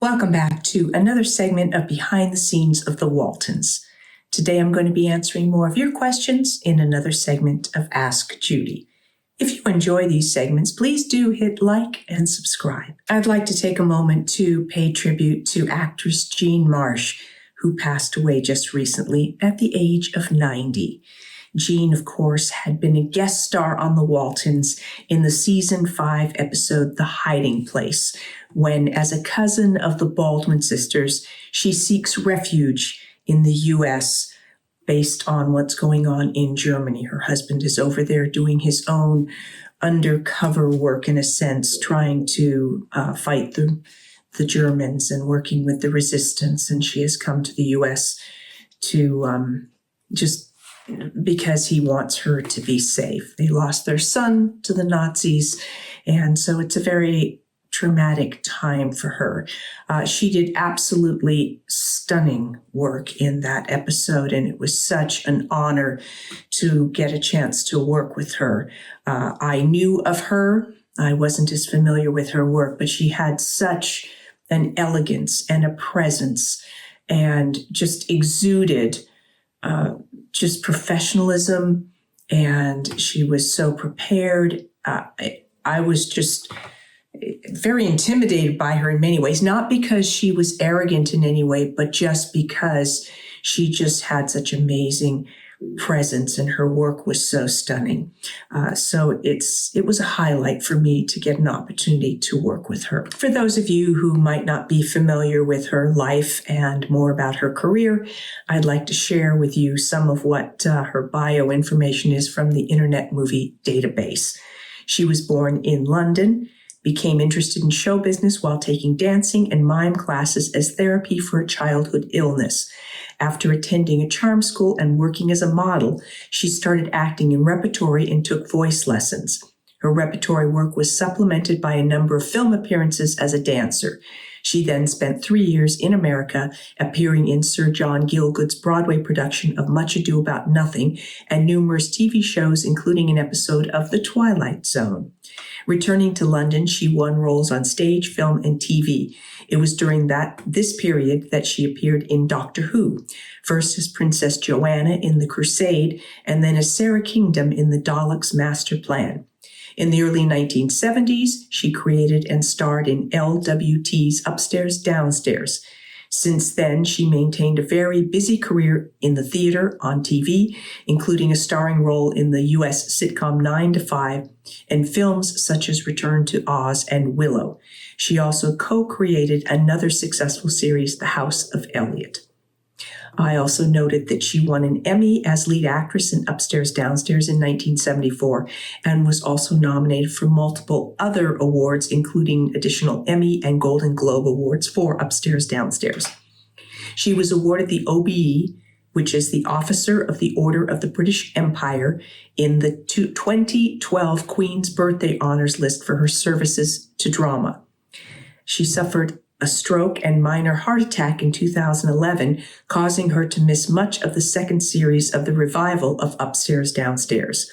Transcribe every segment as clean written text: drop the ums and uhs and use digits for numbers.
Welcome back to another segment of Behind the Scenes of the Waltons. Today I'm going to be answering more of your questions in another segment of Ask Judy. If you enjoy these segments, please do hit like and subscribe. I'd like to take a moment to pay tribute to actress Jean Marsh, who passed away just recently at the age of 90. Jean, of course, had been a guest star on the Waltons in the season 5 episode The Hiding Place, when, as a cousin of the Baldwin sisters, she seeks refuge in the U.S. based on what's going on in Germany. Her husband is over there doing his own undercover work, in a sense, trying to fight the Germans and working with the resistance. And she has come to the U.S. to just because he wants her to be safe. They lost their son to the Nazis, and so it's a very traumatic time for her. She did absolutely stunning work in that episode, and it was such an honor to get a chance to work with her. I knew of her. I wasn't as familiar with her work, but she had such an elegance and a presence and just exuded just professionalism, and she was so prepared. I was just very intimidated by her in many ways, not because she was arrogant in any way, but just because she just had such amazing presence and her work was so stunning. So it was a highlight for me to get an opportunity to work with her. For those of you who might not be familiar with her life and more about her career, I'd like to share with you some of what her bio information is from the Internet Movie Database. She was born in London, became interested in show business while taking dancing and mime classes as therapy for a childhood illness. After attending a charm school and working as a model, she started acting in repertory and took voice lessons. Her repertory work was supplemented by a number of film appearances as a dancer. She then spent 3 years in America, appearing in Sir John Gielgud's Broadway production of Much Ado About Nothing and numerous TV shows, including an episode of The Twilight Zone. Returning to London, she won roles on stage, film, and TV. It was during this period that she appeared in Doctor Who, first as Princess Joanna in The Crusade, and then as Sarah Kingdom in The Daleks' Master Plan. In the early 1970s, she created and starred in LWT's Upstairs, Downstairs. Since then, she maintained a very busy career in the theater, on TV, including a starring role in the U.S. sitcom 9 to 5 and films such as Return to Oz and Willow. She also co-created another successful series, The House of Elliot. I also noted that she won an Emmy as lead actress in Upstairs, Downstairs in 1974 and was also nominated for multiple other awards, including additional Emmy and Golden Globe Awards for Upstairs, Downstairs. She was awarded the OBE, which is the Officer of the Order of the British Empire, in the 2012 Queen's Birthday Honors list for her services to drama. She suffered a stroke and minor heart attack in 2011, causing her to miss much of the second series of the revival of Upstairs, Downstairs.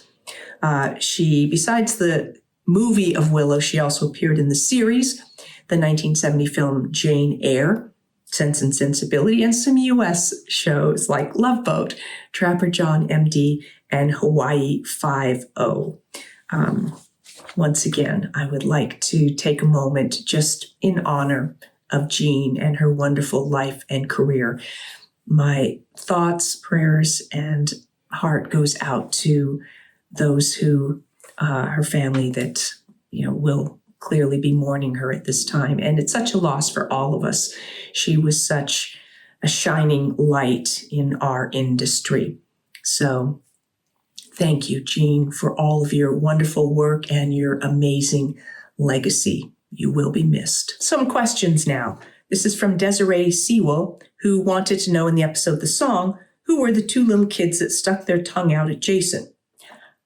Besides the movie of Willow, she also appeared in the series, the 1970 film Jane Eyre, Sense and Sensibility, and some U.S. shows like Love Boat, Trapper John MD, and Hawaii Five-0. Once again, I would like to take a moment just in honor of Jean and her wonderful life and career. My thoughts, prayers, and heart goes out to those who, her family that, will clearly be mourning her at this time. And it's such a loss for all of us. She was such a shining light in our industry. So thank you, Jean, for all of your wonderful work and your amazing legacy. You will be missed. Some questions now. This is from Desiree Sewell, who wanted to know in the episode The Song, who were the two little kids that stuck their tongue out at Jason?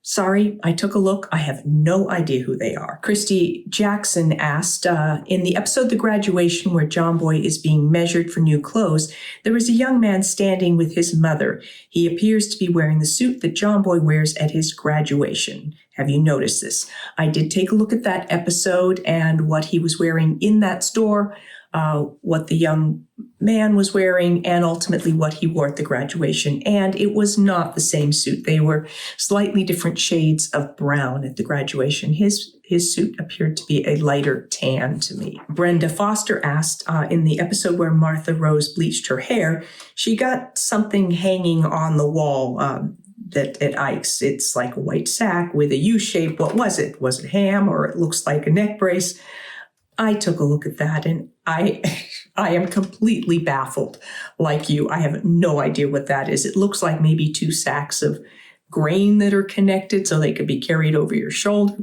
Sorry, I took a look. I have no idea who they are. Christy Jackson asked, in the episode The Graduation, where John Boy is being measured for new clothes, there is a young man standing with his mother. He appears to be wearing the suit that John Boy wears at his graduation. Have you noticed this? I did take a look at that episode and what he was wearing in that store. what the young man was wearing, and ultimately what he wore at the graduation. And it was not the same suit. They were slightly different shades of brown at the graduation. His suit appeared to be a lighter tan to me. Brenda Foster asked, in the episode where Martha Rose bleached her hair, she got something hanging on the wall that at Ike's. It's like a white sack with a U shape. What was it? Was it ham, or it looks like a neck brace? I took a look at that and I am completely baffled like you. I have no idea what that is. It looks like maybe 2 sacks of grain that are connected so they could be carried over your shoulder.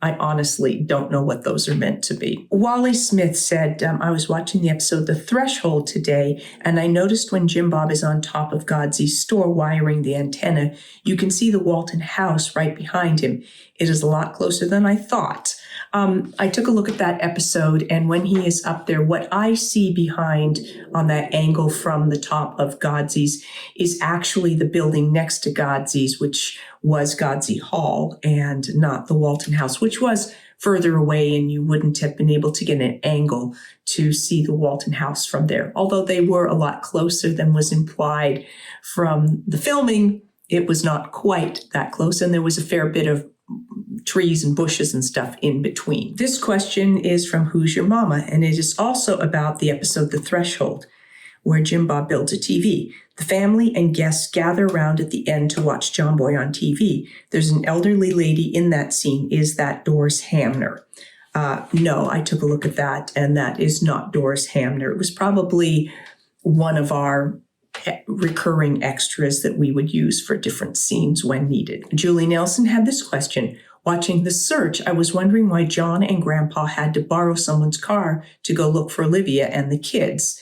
I honestly don't know what those are meant to be. Wally Smith said, I was watching the episode The Threshold today, and I noticed when Jim Bob is on top of Godsy's store wiring the antenna, you can see the Walton house right behind him. It is a lot closer than I thought. I took a look at that episode, and when he is up there, what I see behind on that angle from the top of Godsy's is actually the building next to Godsy's, which was Godsey Hall, and not the Walton house, which was further away, and you wouldn't have been able to get an angle to see the Walton house from there. Although they were a lot closer than was implied from the filming, it was not quite that close, and there was a fair bit of trees and bushes and stuff in between. This question is from Who's Your Mama? And it is also about the episode The Threshold, where Jim Bob builds a TV. The family and guests gather around at the end to watch John Boy on TV. There's an elderly lady in that scene. Is that Doris Hamner? No, I took a look at that, and that is not Doris Hamner. It was probably one of our recurring extras that we would use for different scenes when needed. Julie Nelson had this question. Watching The Search, I was wondering why John and Grandpa had to borrow someone's car to go look for Olivia and the kids.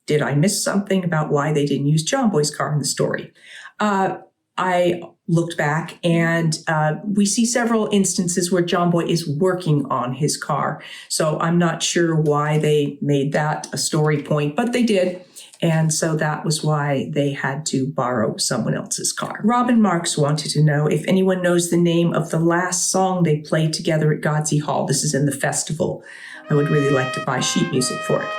Did I miss something about why they didn't use John Boy's car in the story? I looked back, and we see several instances where John Boy is working on his car. So I'm not sure why they made that a story point, but they did. And so that was why they had to borrow someone else's car. Robin Marks wanted to know if anyone knows the name of the last song they played together at Godsey Hall. This is in the festival. I would really like to buy sheet music for it.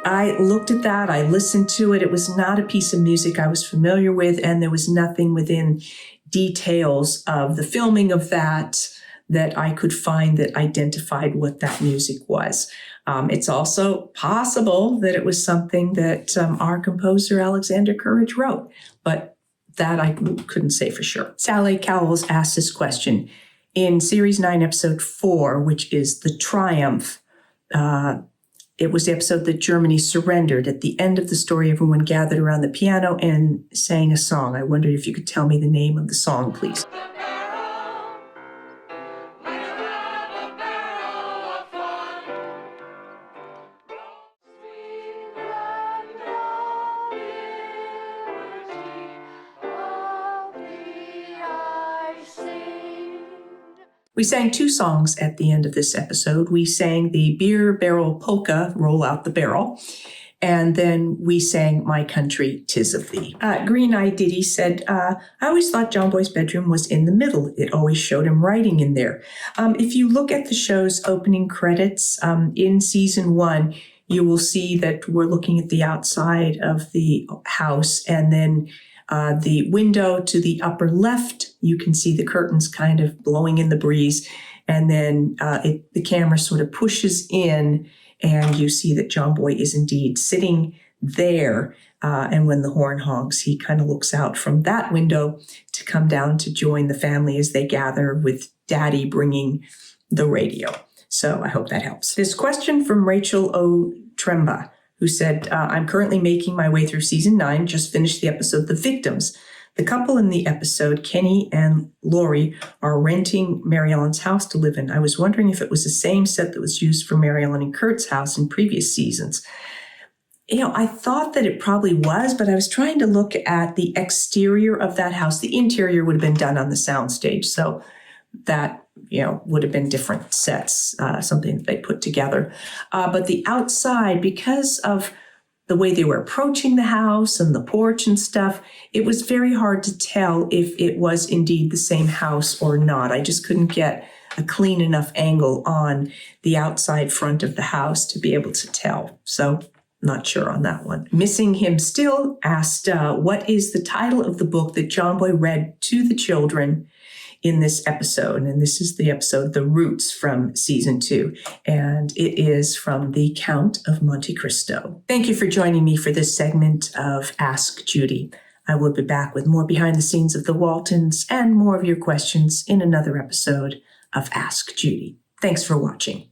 I looked at that, I listened to it. It was not a piece of music I was familiar with, and there was nothing within details of the filming of that I could find that identified what that music was. It's also possible that it was something that our composer Alexander Courage wrote, but that I couldn't say for sure. Sally Cowles asked this question. In Series 9, Episode 4, which is The Triumph, it was the episode that Germany surrendered. At the end of the story, everyone gathered around the piano and sang a song. I wondered if you could tell me the name of the song, please. We sang 2 songs at the end of this episode. We sang the Beer Barrel Polka, Roll Out the Barrel, and then we sang My Country, 'Tis of Thee. Green Eye Diddy said, I always thought John Boy's bedroom was in the middle. It always showed him writing in there. If you look at the show's opening credits in season 1, you will see that we're looking at the outside of the house, and then the window to the upper left, you can see the curtains kind of blowing in the breeze. And then the camera sort of pushes in, and you see that John Boy is indeed sitting there. And when the horn honks, he kind of looks out from that window to come down to join the family as they gather, with Daddy bringing the radio. So I hope that helps. This question from Rachel O. Tremba, who said, I'm currently making my way through season 9, just finished the episode The Victims. The couple in the episode, Kenny and Lori, are renting Mary Ellen's house to live in. I was wondering if it was the same set that was used for Mary Ellen and Kurt's house in previous seasons. I thought that it probably was, but I was trying to look at the exterior of that house. The interior would have been done on the soundstage, so that would have been different sets, something that they put together. But the outside, because of the way they were approaching the house and the porch and stuff, it was very hard to tell if it was indeed the same house or not. I just couldn't get a clean enough angle on the outside front of the house to be able to tell. So not sure on that one. Missing Him Still asked, what is the title of the book that John Boy read to the children in this episode? And this is the episode, The Roots, from season 2. And it is from The Count of Monte Cristo. Thank you for joining me for this segment of Ask Judy. I will be back with more behind the scenes of the Waltons and more of your questions in another episode of Ask Judy. Thanks for watching.